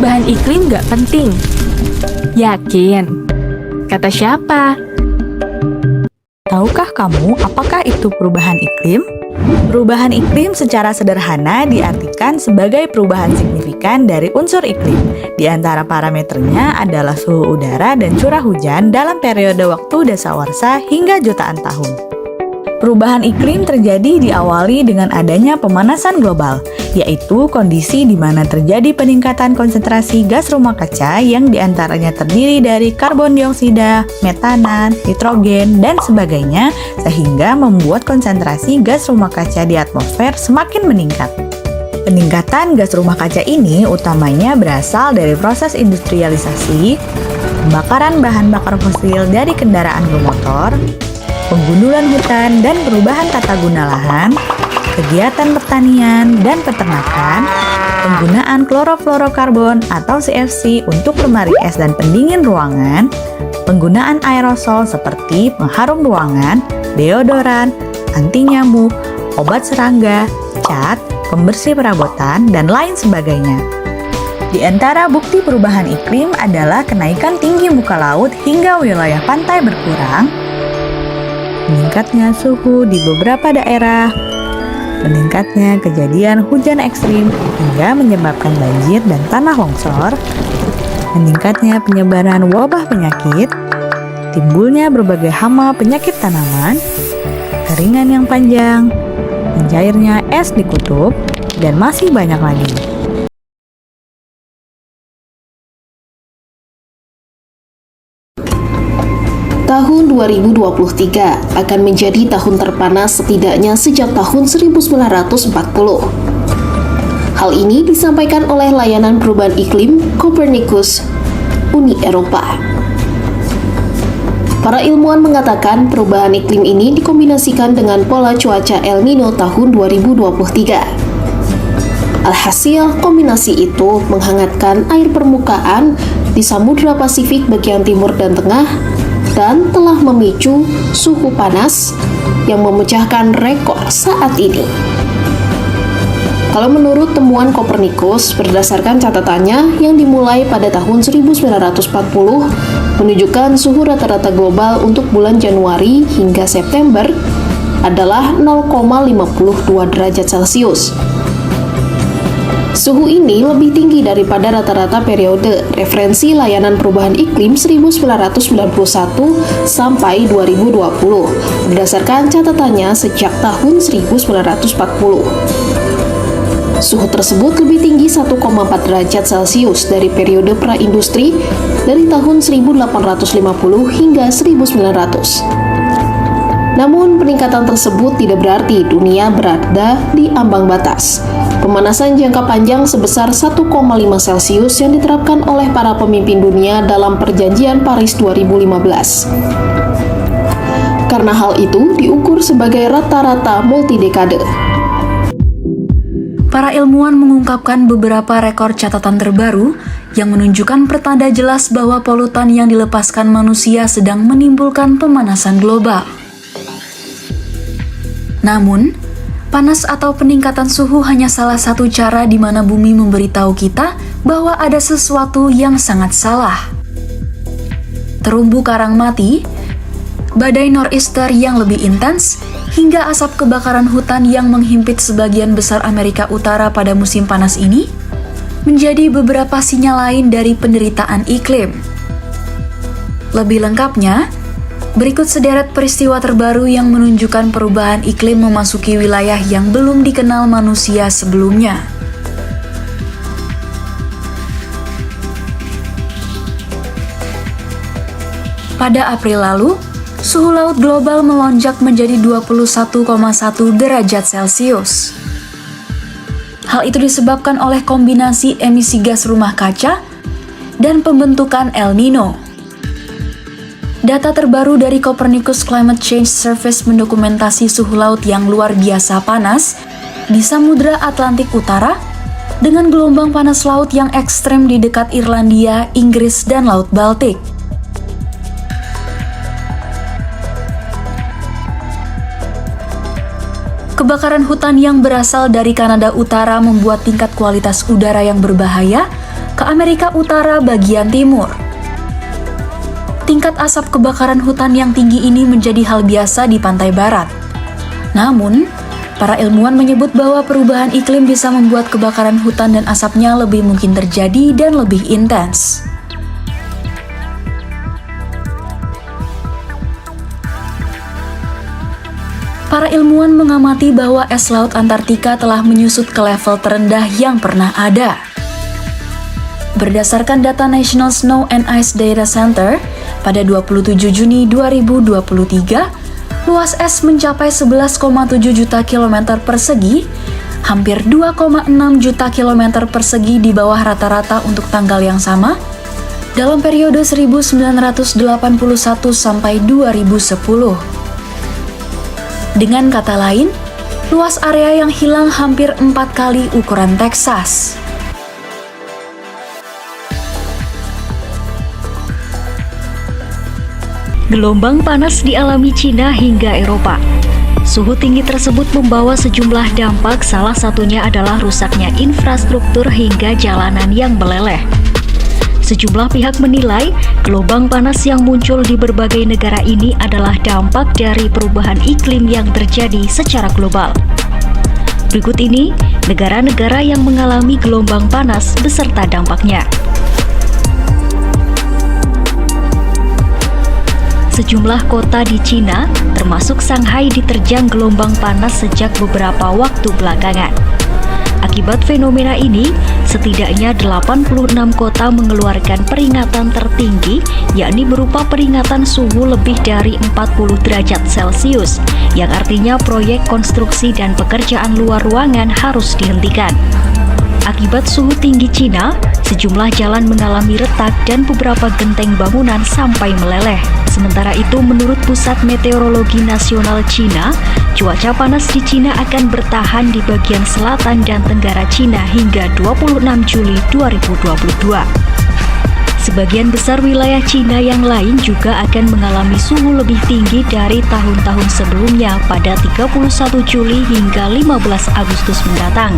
perubahan iklim nggak penting? Yakin? Kata siapa? Tahukah kamu apakah itu perubahan iklim? Perubahan iklim secara sederhana diartikan sebagai perubahan signifikan dari unsur iklim. Di antara parameternya adalah suhu udara dan curah hujan dalam periode waktu dasawarsa hingga jutaan tahun. Perubahan iklim terjadi diawali dengan adanya pemanasan global, yaitu kondisi di mana terjadi peningkatan konsentrasi gas rumah kaca yang diantaranya terdiri dari karbon dioksida, metana, nitrogen, dan sebagainya, sehingga membuat konsentrasi gas rumah kaca di atmosfer semakin meningkat. Peningkatan gas rumah kaca ini utamanya berasal dari proses industrialisasi, pembakaran bahan bakar fosil dari kendaraan bermotor, penggundulan hutan dan perubahan tata guna lahan, kegiatan pertanian dan peternakan, penggunaan klorofluorokarbon atau CFC untuk lemari es dan pendingin ruangan, penggunaan aerosol seperti pengharum ruangan, deodoran, anti nyamuk, obat serangga, cat, pembersih perabotan, dan lain sebagainya. Di antara bukti perubahan iklim adalah kenaikan tinggi muka laut hingga wilayah pantai berkurang, meningkatnya suhu di beberapa daerah, meningkatnya kejadian hujan ekstrim hingga menyebabkan banjir dan tanah longsor, meningkatnya penyebaran wabah penyakit, timbulnya berbagai hama penyakit tanaman, keringan yang panjang, mencairnya es di kutub, dan masih banyak lagi. Tahun 2023 akan menjadi tahun terpanas setidaknya sejak tahun 1940. Hal ini disampaikan oleh Layanan Perubahan Iklim Copernicus, Uni Eropa. Para ilmuwan mengatakan perubahan iklim ini dikombinasikan dengan pola cuaca El Nino tahun 2023. Alhasil, kombinasi itu menghangatkan air permukaan di Samudra Pasifik bagian timur dan tengah dan telah memicu suhu panas yang memecahkan rekor saat ini. Kalau menurut temuan Copernicus, berdasarkan catatannya yang dimulai pada tahun 1940, menunjukkan suhu rata-rata global untuk bulan Januari hingga September adalah 0,52 derajat Celcius. Suhu ini lebih tinggi daripada rata-rata periode referensi Layanan Perubahan Iklim 1991 sampai 2020, berdasarkan catatannya sejak tahun 1940. Suhu tersebut lebih tinggi 1,4 derajat Celcius dari periode praindustri dari tahun 1850 hingga 1900. Namun, peningkatan tersebut tidak berarti dunia berada di ambang batas. Pemanasan jangka panjang sebesar 1,5 Celcius yang diterapkan oleh para pemimpin dunia dalam Perjanjian Paris 2015. Karena hal itu diukur sebagai rata-rata multidekade. Para ilmuwan mengungkapkan beberapa rekor catatan terbaru yang menunjukkan pertanda jelas bahwa polutan yang dilepaskan manusia sedang menimbulkan pemanasan global. Namun, panas atau peningkatan suhu hanya salah satu cara di mana bumi memberitahu kita bahwa ada sesuatu yang sangat salah. Terumbu karang mati, badai nor'easter yang lebih intens, hingga asap kebakaran hutan yang menghimpit sebagian besar Amerika Utara pada musim panas ini, menjadi beberapa sinyal lain dari penderitaan iklim. Lebih lengkapnya, berikut sederet peristiwa terbaru yang menunjukkan perubahan iklim memasuki wilayah yang belum dikenal manusia sebelumnya. Pada April lalu, suhu laut global melonjak menjadi 21,1 derajat Celcius. Hal itu disebabkan oleh kombinasi emisi gas rumah kaca dan pembentukan El Nino. Data terbaru dari Copernicus Climate Change Service mendokumentasi suhu laut yang luar biasa panas di Samudra Atlantik Utara dengan gelombang panas laut yang ekstrem di dekat Irlandia, Inggris, dan Laut Baltik. Kebakaran hutan yang berasal dari Kanada Utara membuat tingkat kualitas udara yang berbahaya ke ke Amerika Utara bagian timur. Tingkat asap kebakaran hutan yang tinggi ini menjadi hal biasa di pantai barat. Namun, para ilmuwan menyebut bahwa perubahan iklim bisa membuat kebakaran hutan dan asapnya lebih mungkin terjadi dan lebih intens. Para ilmuwan mengamati bahwa es laut Antartika telah menyusut ke level terendah yang pernah ada. Berdasarkan data National Snow and Ice Data Center, pada 27 Juni 2023, luas es mencapai 11,7 juta kilometer persegi, hampir 2,6 juta kilometer persegi di bawah rata-rata untuk tanggal yang sama, dalam periode 1981 sampai 2010. Dengan kata lain, luas area yang hilang hampir 4 kali ukuran Texas. Gelombang panas dialami Cina hingga Eropa. Suhu tinggi tersebut membawa sejumlah dampak, salah satunya adalah rusaknya infrastruktur hingga jalanan yang meleleh. Sejumlah pihak menilai gelombang panas yang muncul di berbagai negara ini adalah dampak dari perubahan iklim yang terjadi secara global. Berikut ini negara-negara yang mengalami gelombang panas beserta dampaknya. Sejumlah kota di Cina, termasuk Shanghai, diterjang gelombang panas sejak beberapa waktu belakangan. Akibat fenomena ini, setidaknya 86 kota mengeluarkan peringatan tertinggi, yakni berupa peringatan suhu lebih dari 40 derajat Celcius, yang artinya proyek konstruksi dan pekerjaan luar ruangan harus dihentikan. Akibat suhu tinggi Cina, sejumlah jalan mengalami retak dan beberapa genteng bangunan sampai meleleh. Sementara itu, menurut Pusat Meteorologi Nasional Cina, cuaca panas di Cina akan bertahan di bagian selatan dan tenggara Cina hingga 26 Juli 2022. Sebagian besar wilayah Cina yang lain juga akan mengalami suhu lebih tinggi dari tahun-tahun sebelumnya pada 31 Juli hingga 15 Agustus mendatang.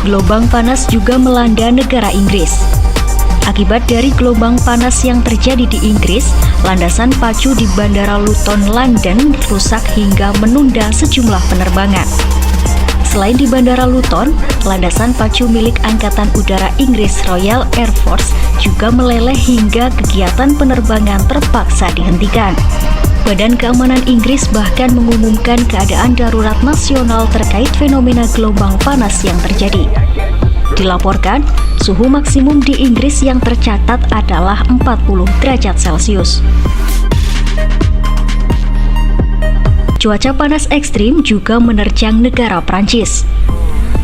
Gelombang panas juga melanda negara Inggris. Akibat dari gelombang panas yang terjadi di Inggris, landasan pacu di Bandara Luton, London rusak hingga menunda sejumlah penerbangan. Selain di Bandara Luton, landasan pacu milik Angkatan Udara Inggris Royal Air Force juga meleleh hingga kegiatan penerbangan terpaksa dihentikan. Badan Keamanan Inggris bahkan mengumumkan keadaan darurat nasional terkait fenomena gelombang panas yang terjadi. Dilaporkan, suhu maksimum di Inggris yang tercatat adalah 40 derajat Celcius. Cuaca panas ekstrim juga menerjang negara Prancis.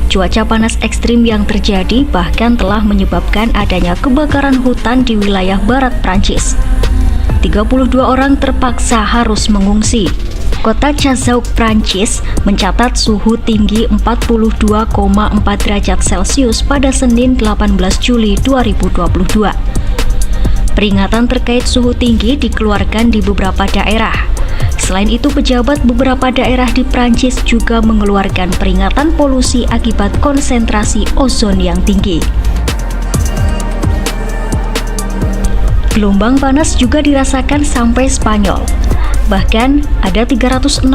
Cuaca panas ekstrim yang terjadi bahkan telah menyebabkan adanya kebakaran hutan di wilayah barat Prancis. 32 orang terpaksa harus mengungsi. Kota Cazauk, Prancis, mencatat suhu tinggi 42,4 derajat Celcius pada Senin 18 Juli 2022. Peringatan terkait suhu tinggi dikeluarkan di beberapa daerah. Selain itu, pejabat beberapa daerah di Prancis juga mengeluarkan peringatan polusi akibat konsentrasi ozon yang tinggi. Gelombang panas juga dirasakan sampai Spanyol. Bahkan, ada 360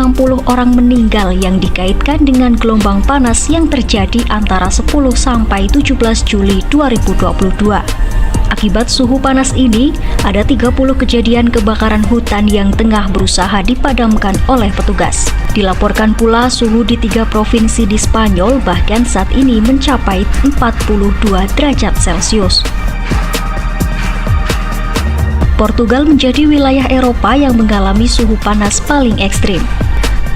orang meninggal yang dikaitkan dengan gelombang panas yang terjadi antara 10 sampai 17 Juli 2022. Akibat suhu panas ini, ada 30 kejadian kebakaran hutan yang tengah berusaha dipadamkan oleh petugas. Dilaporkan pula suhu di 3 provinsi di Spanyol bahkan saat ini mencapai 42 derajat Celcius. Portugal menjadi wilayah Eropa yang mengalami suhu panas paling ekstrim.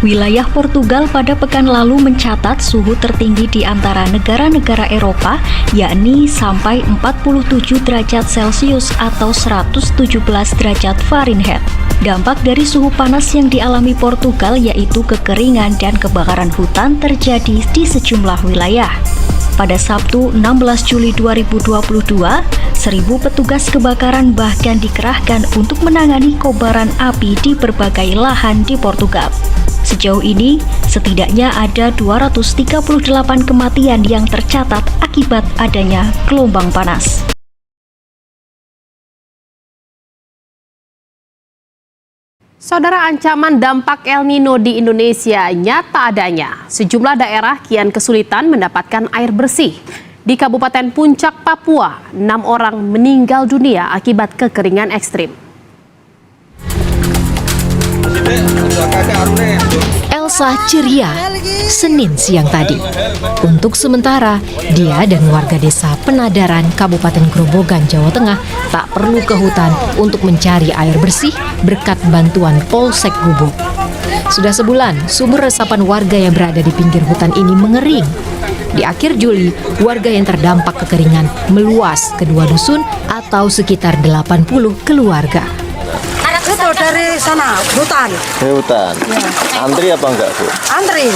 Wilayah Portugal pada pekan lalu mencatat suhu tertinggi di antara negara-negara Eropa, yakni sampai 47 derajat Celcius atau 117 derajat Fahrenheit. Dampak dari suhu panas yang dialami Portugal yaitu kekeringan dan kebakaran hutan terjadi di sejumlah wilayah. Pada Sabtu 16 Juli 2022, 1.000 petugas kebakaran bahkan dikerahkan untuk menangani kobaran api di berbagai lahan di Portugal. Sejauh ini, setidaknya ada 238 kematian yang tercatat akibat adanya gelombang panas. Saudara, ancaman dampak El Nino di Indonesia nyata adanya. Sejumlah daerah kian kesulitan mendapatkan air bersih. Di Kabupaten Puncak, Papua, 6 orang meninggal dunia akibat kekeringan ekstrim. Elsa ceria Senin siang tadi. Untuk sementara, dia dan warga desa Penadaran, Kabupaten Grobogan, Jawa Tengah tak perlu ke hutan untuk mencari air bersih berkat bantuan Polsek Gubuk. Sudah sebulan, sumber resapan warga yang berada di pinggir hutan ini mengering. Di akhir Juli, warga yang terdampak kekeringan meluas ke 2 dusun atau sekitar 80 keluarga. Itu dari sana, hutan. Dari hutan? Ya. Antri apa enggak, Bu? Antri.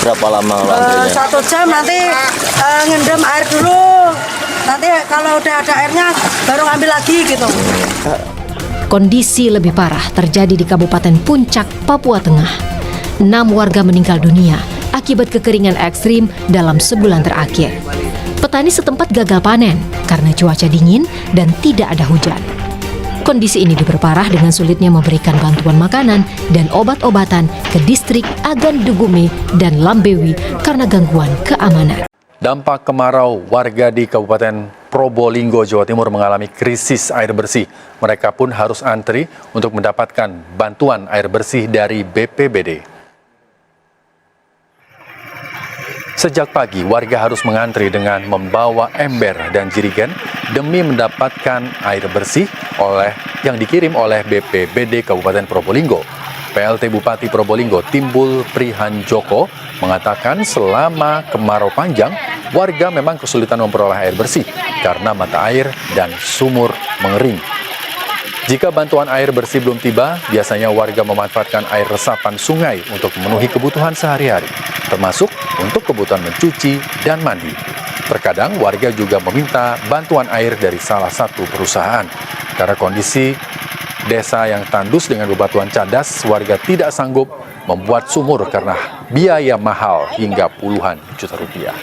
Berapa lama antrinya? 1 jam, nanti ngendam air dulu. Nanti kalau udah ada airnya, baru ngambil lagi gitu. Kondisi lebih parah terjadi di Kabupaten Puncak, Papua Tengah. 6 warga meninggal dunia akibat kekeringan ekstrim dalam sebulan terakhir. Petani setempat gagal panen karena cuaca dingin dan tidak ada hujan. Kondisi ini diperparah dengan sulitnya memberikan bantuan makanan dan obat-obatan ke distrik Agan Dugume dan Lambewi karena gangguan keamanan. Dampak kemarau, warga di Kabupaten Probolinggo, Jawa Timur mengalami krisis air bersih. Mereka pun harus antri untuk mendapatkan bantuan air bersih dari BPBD. Sejak pagi, warga harus mengantri dengan membawa ember dan jerigen demi mendapatkan air bersih yang dikirim oleh BPBD Kabupaten Probolinggo. PLT Bupati Probolinggo Timbul Prihanjoko mengatakan selama kemarau panjang, warga memang kesulitan memperoleh air bersih karena mata air dan sumur mengering. Jika bantuan air bersih belum tiba, biasanya warga memanfaatkan air resapan sungai untuk memenuhi kebutuhan sehari-hari, termasuk untuk kebutuhan mencuci dan mandi. Terkadang warga juga meminta bantuan air dari salah satu perusahaan. Karena kondisi desa yang tandus dengan bebatuan cadas, warga tidak sanggup membuat sumur karena biaya mahal hingga puluhan juta rupiah.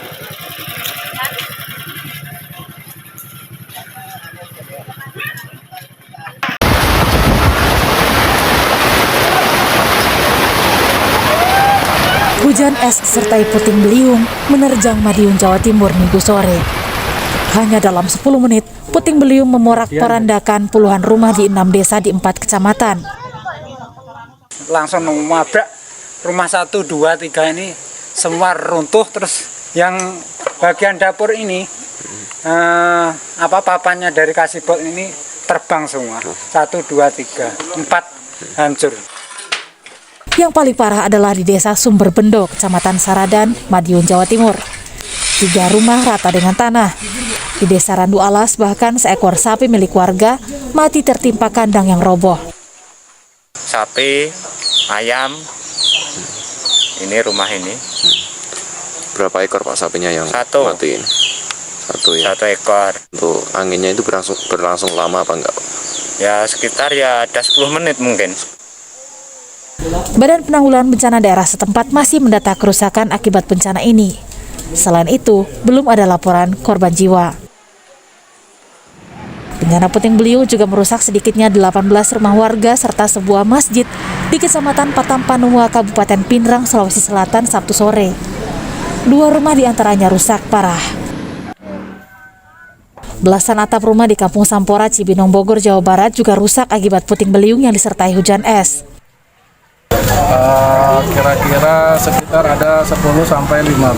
Hujan es sertai puting beliung menerjang Madiun, Jawa Timur Minggu sore. Hanya dalam 10 menit, puting beliung memorak-porandakan puluhan rumah di 6 desa di 4 kecamatan. Langsung menabrak rumah 1, 2, 3 ini semua runtuh, terus yang bagian dapur ini papannya dari kasibot ini terbang semua. 1, 2, 3, 4 hancur. Yang paling parah adalah di desa Sumberbendo, Kecamatan Saradan, Madiun, Jawa Timur. 3 rumah rata dengan tanah. Di desa Randu Alas bahkan seekor sapi milik warga mati tertimpa kandang yang roboh. Sapi, ayam, ini rumah ini. Berapa ekor Pak sapinya yang Satu. mati ini? 1 ya? 1 ekor. Untuk anginnya itu berlangsung lama apa enggak, Pak? Ya sekitar ya ada 10 menit mungkin. Badan Penanggulangan Bencana daerah setempat masih mendata kerusakan akibat bencana ini. Selain itu, belum ada laporan korban jiwa. Bencana puting beliung juga merusak sedikitnya 18 rumah warga serta sebuah masjid di Kecamatan Patampanua, Kabupaten Pinrang, Sulawesi Selatan, Sabtu sore. 2 rumah diantaranya rusak parah. Belasan atap rumah di Kampung Sampora, Cibinong, Bogor, Jawa Barat juga rusak akibat puting beliung yang disertai hujan es. Kira-kira sekitar ada 10 sampai 15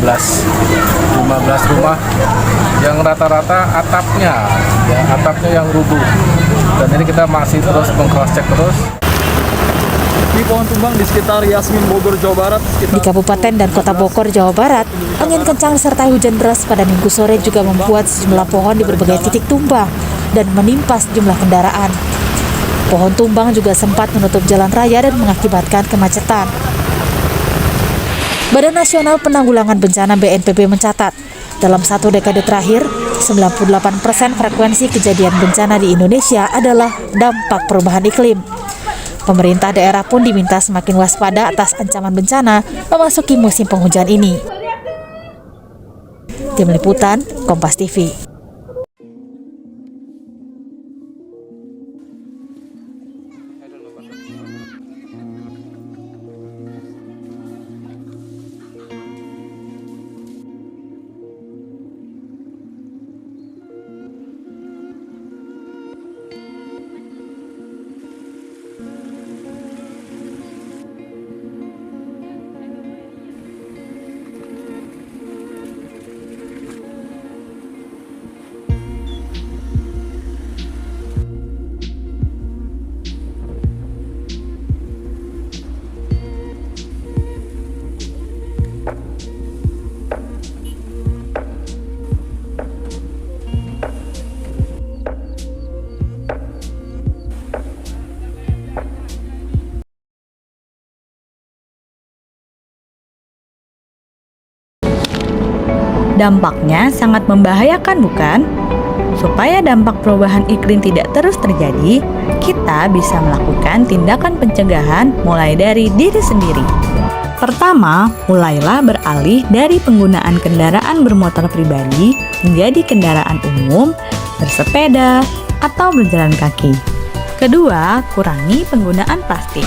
rumah yang rata-rata atapnya yang rubuh, dan ini kita masih terus meng-cross check terus. Di pohon tumbang di sekitar Yasmin, Bogor, Jawa Barat. Di Kabupaten dan Kota Bogor, Jawa Barat, angin kencang disertai hujan deras pada Minggu sore juga membuat sejumlah pohon di berbagai titik tumbang dan menimpa sejumlah kendaraan. Pohon tumbang juga sempat menutup jalan raya dan mengakibatkan kemacetan. Badan Nasional Penanggulangan Bencana BNPB mencatat, dalam 1 dekade terakhir, 98% frekuensi kejadian bencana di Indonesia adalah dampak perubahan iklim. Pemerintah daerah pun diminta semakin waspada atas ancaman bencana memasuki musim penghujan ini. Tim Liputan, Kompas TV. Dampaknya sangat membahayakan, bukan? Supaya dampak perubahan iklim tidak terus terjadi, kita bisa melakukan tindakan pencegahan mulai dari diri sendiri. Pertama, mulailah beralih dari penggunaan kendaraan bermotor pribadi menjadi kendaraan umum, bersepeda, atau berjalan kaki. Kedua, kurangi penggunaan plastik.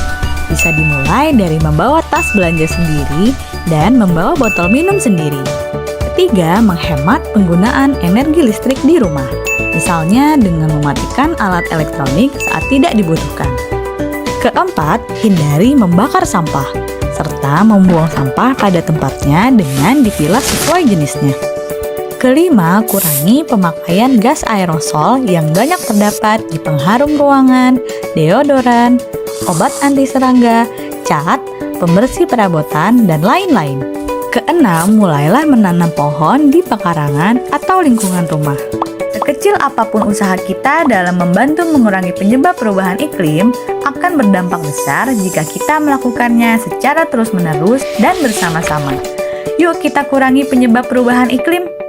Bisa dimulai dari membawa tas belanja sendiri dan membawa botol minum sendiri. Ketiga, menghemat penggunaan energi listrik di rumah, misalnya dengan mematikan alat elektronik saat tidak dibutuhkan. Keempat, hindari membakar sampah, serta membuang sampah pada tempatnya dengan dipilah sesuai jenisnya. Kelima, kurangi pemakaian gas aerosol yang banyak terdapat di pengharum ruangan, deodoran, obat anti serangga, cat, pembersih perabotan, dan lain-lain. Keenam, mulailah menanam pohon di pekarangan atau lingkungan rumah. Sekecil apapun usaha kita dalam membantu mengurangi penyebab perubahan iklim, akan berdampak besar jika kita melakukannya secara terus-menerus dan bersama-sama. Yuk kita kurangi penyebab perubahan iklim.